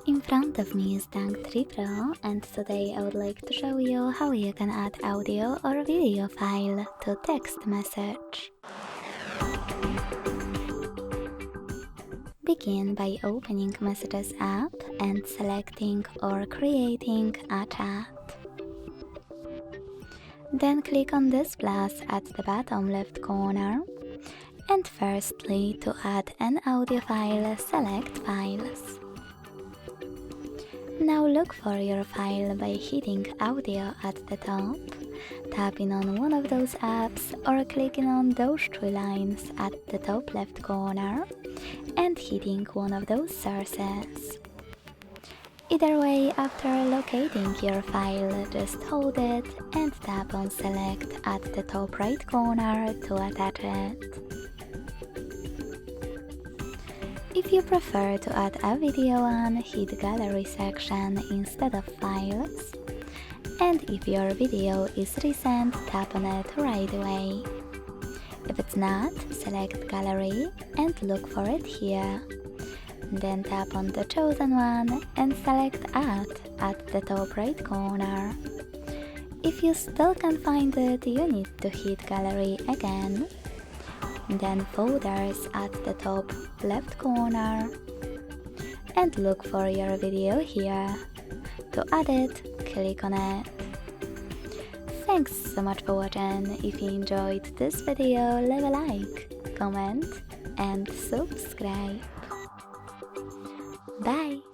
In front of me is Dunk 3 Pro, and today I would like to show you how you can add audio or video file to text message. Begin by opening Messages app and selecting or creating a chat. Then click on this plus at the bottom left corner, and firstly, to add an audio file, select Files. Now look for your file by hitting Audio at the top, tapping on one of those apps or clicking on those three lines at the top left corner and hitting one of those sources. Either way, after locating your file, just hold it and tap on Select at the top right corner to attach it. If you prefer to add a video on, hit Gallery section instead of Files. And if your video is recent, tap on it right away. If it's not, select Gallery and look for it here. Then tap on the chosen one and select Add at the top right corner. If you still can't find it, you need to hit Gallery again. Then Folders at the top left corner. And look for your video here. To add it, click on it. Thanks so much for watching. If you enjoyed this video, leave a like, comment and subscribe. Bye!